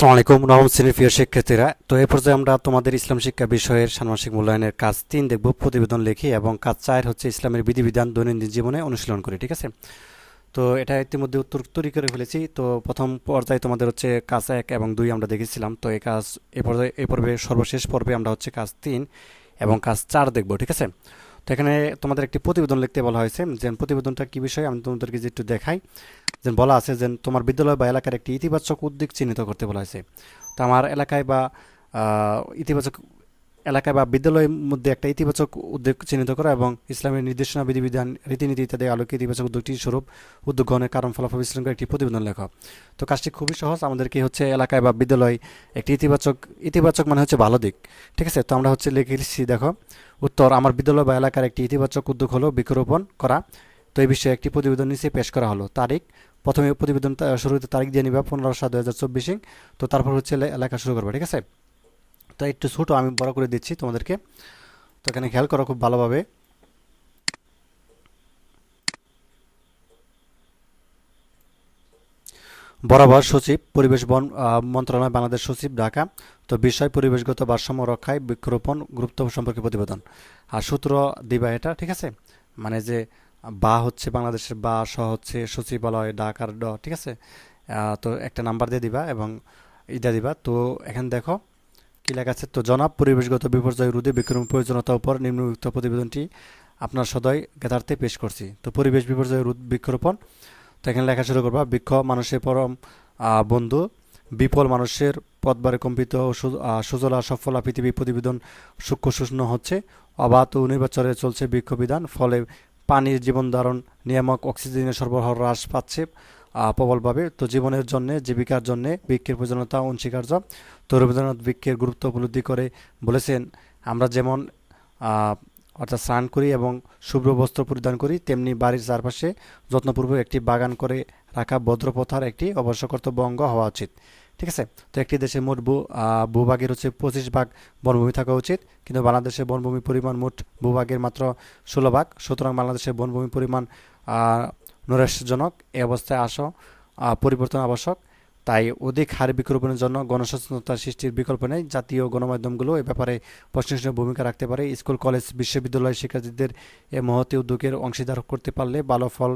আসসালামু আলাইকুম নবম শ্রেণীর প্রিয় শিক্ষার্থীরা। তো এই পর্যায়ে আমরা তোমাদের ইসলাম শিক্ষা বিষয়ের ষান্মাসিক মূল্যায়নের কাজ ৩ দেখব, প্রতিবেদন লিখি, এবং কাজ ৪ হচ্ছে ইসলামের বিধিবিধান দৈনন্দিন জীবনে অনুশীলন করি। ঠিক আছে, তো এটা ইতিমধ্যে উত্তর তৈরি করে ফেলেছি। তো প্রথম পর্যায়ে তোমাদের হচ্ছে কাজ ১ এবং ২ আমরা দেখেছিলাম। তো এই পর্বে সর্বশেষ পর্বে আমরা হচ্ছে কাজ ৩ এবং কাজ ৪ দেখব। ঠিক আছে, তো এখানে তোমাদের একটি প্রতিবেদন লিখতে বলা হয়েছে। যে প্রতিবেদনটা কি বিষয় আমি তোমাদেরকে যে একটু দেখাই। যে বলা আছে যে তোমার বিদ্যালয় বা এলাকার একটি ইতিবাচক উদ্যোগ চিহ্নিত করতে বলা হয়েছে। তো আমার এলাকায় বা ইতিবাচক এলাকায় বা বিদ্যালয়ের মধ্যে একটা ইতিবাচক উদ্যোগ চিহ্নিত করা এবং ইসলামের নির্দেশনা বিধিবিধান রীতিনীতি ইত্যাদি আলোকে ইতিবাচক উদ্যোগটি স্বরূপ উদ্যোগ গ্রহণের কারণ ফলাফল বিশ্লেষণ করে একটি প্রতিবেদন লেখা। তো কাজটি খুবই সহজ। আমাদেরকে হচ্ছে এলাকায় বা বিদ্যালয় একটি ইতিবাচক মানে হচ্ছে ভালো দিক। ঠিক আছে, তো আমরা হচ্ছে লিখেছি, দেখো উত্তর, আমার বিদ্যালয় বা এলাকার একটি ইতিবাচক উদ্যোগ হলো বৃক্ষরোপণ করা। তো এই বিষয়ে একটি প্রতিবেদন নিচে পেশ করা হলো। তারিখ, প্রথমে প্রতিবেদন শুরুতে তারিখ দিয়ে নিবা 15/7/2024। তো তারপর হচ্ছে লেখা শুরু করবে। ঠিক আছে, তো একটু ছোট আমি বড় করে দিচ্ছি তোমাদেরকে। তো এখানে খেয়াল করো খুব ভালোভাবে। বরাবর সচিব, পরিবেশ বন মন্ত্রণালয়, বাংলাদেশ সচিব, ঢাকা। তো বিষয়, পরিবেশগত ভারসাম্য রক্ষায় বৃক্ষরোপণ গুরুত্ব সম্পর্কে প্রতিবেদন। আর সূত্র দিবা এটা। ঠিক আছে, মানে যে বা হচ্ছে বাংলাদেশের বা, স হচ্ছে সচিবালয়, ঢাকার ড। ঠিক আছে, তো একটা নাম্বার দিয়ে দিবা এবং ইটা দিবা। তো এখানে দেখো কি লেখা আছে। তো জনাব, পরিবেশগত বিপর্যয় রোধে বৃক্ষরোপণ প্রয়োজনীয়তার উপর নিম্নলিখিত প্রতিবেদনটি আপনার সদয় জ্ঞাতার্থে পেশ করছি। তো পরিবেশ বিপর্যয় রোধ, বৃক্ষরোপণ। তো এখানে লেখা শুরু করবা, বৃক্ষ মানুষের পরম বন্ধু, বিপল মানুষের পথবারে কম্পিত সুজলা সফলা পৃথিবী প্রতিবেদন সূক্ষ্ম শূন্য হচ্ছে, অবাধ ও নির্বাচনে চলছে বৃক্ষ বিধান, ফলে পানির জীবন ধারণ নিয়ামক অক্সিজেনের সরবরাহ হ্রাস পাচ্ছে প্রবলভাবে। তো জীবনের জন্য, জীবিকার জন্য বৃক্ষের প্রয়োজনীয়তা অনস্বীকার্য। তো রবীন্দ্রনাথ বৃক্ষের গুরুত্ব উপলব্ধি করে বলেছেন, আমরা যেমন অর্থাৎ স্নান করি এবং শুভ্র বস্ত্র পরিধান করি, তেমনি বাড়ির চারপাশে যত্নপূর্বক একটি বাগান করে রাখা ভদ্রপ্রথার একটি অবশ্য কর্তব্য অঙ্গ হওয়া উচিত। ঠিক আছে, তো একটি দেশে মোট ভূভাগের হচ্ছে 25 ভাগ বনভূমি থাকা উচিত, কিন্তু বাংলাদেশের বনভূমি পরিমাণ মোট ভূভাগের মাত্র 16 ভাগ। সুতরাং বাংলাদেশের বনভূমি পরিমাণ নৈরাশ্যজনক। এই অবস্থায় পরিবর্তন আবশ্যক। তাই অধিক হারে বৃক্ষরোপণের জন্য গণসচেতনতা সৃষ্টির বিকল্প নেই। জাতীয় গণমাধ্যমগুলো এ ব্যাপারে প্রশংসনীয় ভূমিকা রাখতে পারে। স্কুল, কলেজ, বিশ্ববিদ্যালয় শিক্ষার্থীদের এ মহতী উদ্যোগের অংশীদার করতে পারলে ভালো ফল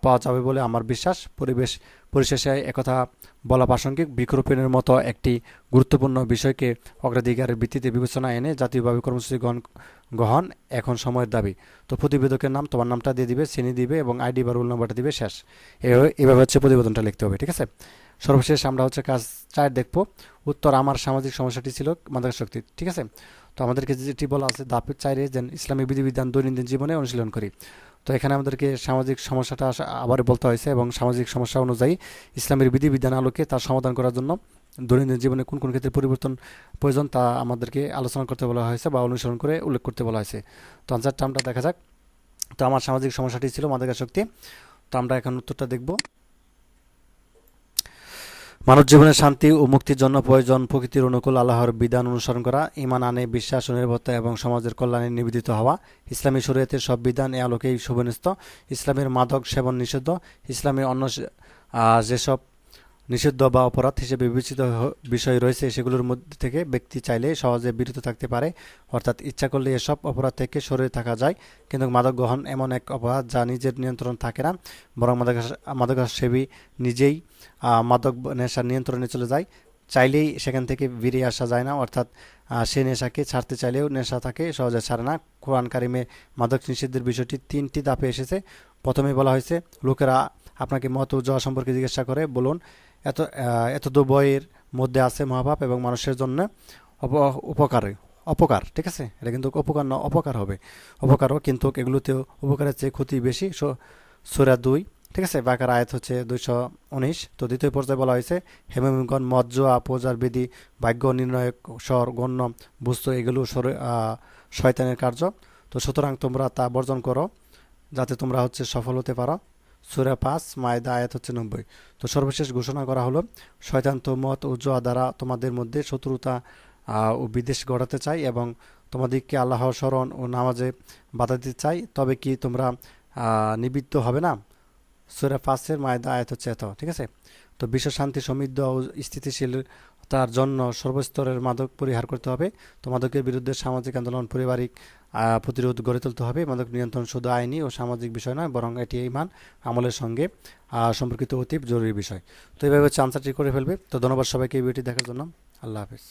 পাওয়া যাবে বলে আমার বিশ্বাস। পরিশেষে একথা বলা প্রাসঙ্গিক, বৃক্ষরোপণের মতো একটি গুরুত্বপূর্ণ বিষয়কে অগ্রাধিকারের ভিত্তিতে বিবেচনা এনে জাতীয়ভাবে কর্মসূচি গ্রহণ এখন সময়ের দাবি। তো প্রতিবেদকের নাম, তোমার নামটা দিয়ে দিবে, শ্রেণী দিবে এবং আইডি বা রোল নাম্বারটা দিবে, শেষ। এভাবে হচ্ছে প্রতিবেদনটা লিখতে হবে। ঠিক আছে, সর্বশেষ আমরা হচ্ছে কাজ ৪ দেখব। উত্তর, আমার সামাজিক সমস্যাটি ছিল মাদকাসক্তি। ঠিক আছে, তো আমাদেরকে যেটি বলা আছে ধাপে ৪-এ যেন ইসলামী বিধিবিধান দৈনন্দিন জীবনে অনুশীলন করি। তো এখানে আমাদেরকে সামাজিক সমস্যাটা আবার বলতে হয়েছে এবং সামাজিক সমস্যা অনুযায়ী ইসলামের বিধিবিধান আলোকে তার সমাধান করার জন্য দৈনন্দিন জীবনে কোন কোন ক্ষেত্রে পরিবর্তন প্রয়োজন তা আমাদেরকে আলোচনা করতে বলা হয়েছে বা অনুসরণ করে উল্লেখ করতে বলা হয়েছে। তো আনসারটা আমরা দেখা যাক। তো আমার সামাজিক সমস্যাটি ছিল মাদকাসক্তি। তো আমরা এখন উত্তরটা দেখব। মানব জীবনের শান্তি ও মুক্তির জন্য প্রয়োজন প্রকৃতির অনুকূল আল্লাহর বিধান অনুসরণ করা, ঈমান আনে বিশ্বাস ও নিরাপত্তা এবং সমাজের কল্যাণে নিবেদিত হওয়া। ইসলামী শরীয়তের সব বিধান এ আলোকেই সুবিন্যস্ত। ইসলামের মাদক সেবন নিষিদ্ধ। ইসলামে অন্য যেসব নিষিদ্ধ বা অপরাধ হিসেবে বিবেচিত বিষয় রয়েছে সেগুলোর মধ্যে থেকে ব্যক্তি চাইলে সহজে বিরত থাকতে পারে, অর্থাৎ ইচ্ছা করলে এসব অপরাধ থেকে সরে থাকা যায়। কিন্তু মাদক গ্রহণ এমন এক অপরাধ যা নিজের নিয়ন্ত্রণ থাকে না, বরং মাদকাসেবী নিজেই মাদক নেশার নিয়ন্ত্রণে চলে যায়। চাইলেই সেখান থেকে বেরিয়ে আসা যায় না, অর্থাৎ সে নেশাকে ছাড়তে চাইলেও নেশা তাকে সহজে ছাড়ে না। কোরআন কারিমে মাদক নিষিদ্ধের বিষয়টি 3টি ধাপে এসেছে। প্রথমে বলা হয়েছে, লোকেরা আপনাকে মত ও জয় সম্পর্কে জিজ্ঞাসা করে, বলুন এত বইয়ের মধ্যে আছে মহাপাপ এবং মানুষের জন্য অপকার। ঠিক আছে, এটা কিন্তু উপকার না, অপকার হবে, অপকারও, কিন্তু এগুলোতেও উপকারের চেয়ে ক্ষতি বেশি। সূরা 2, ঠিক আছে, বাকার আয়াত হচ্ছে 219। তো দ্বিতীয় পর্যায়ে বলা হয়েছে, হেমগণ মদ, জোয়া, পূজার বিধি, ভাগ্য নির্ণায়ক, স্বর, গণ্য, বস্তু এগুলো শয়তানের কার্য। তো সুতরাং তোমরা তা বর্জন করো যাতে তোমরা হচ্ছে সফল হতে পারো। সূরা 5 মায়দা আয়াত হচ্ছে 90। তো সর্বশেষ ঘোষণা করা হলো, শয়তান তো মত ও জুয়া দ্বারা তোমাদের মধ্যে শত্রুতা ও বিদ্বেষ গড়াতে চাই এবং তোমাদেরকে আল্লাহর স্মরণ ও নামাজে বাধা দিতে চাই, তবে কি তোমরা নিবৃত্ত হবে না? সূরা 5-এর মায়দা আয়াত হচ্ছে এত। ঠিক আছে, তো বিশ্ব শান্তি, সমৃদ্ধ ও স্থিতিশীল তার জন্য সর্বস্তরের মাদক পরিহার করতে হবে। তো মাদকের বিরুদ্ধে সামাজিক আন্দোলন, পারিবারিক প্রতিরোধ গড়ে তুলতে হবে। মাদক নিয়ন্ত্রণ শুধু আইনি ও সামাজিক বিষয় নয়, বরং এটি ইমান আমলের সঙ্গে সম্পর্কিত অতি জরুরি বিষয়। তো এইভাবে হচ্ছে আনসারটি করে ফেলবে। তো ধন্যবাদ সবাইকে এই ভিডিওটি দেখার জন্য। আল্লাহ হাফেজ।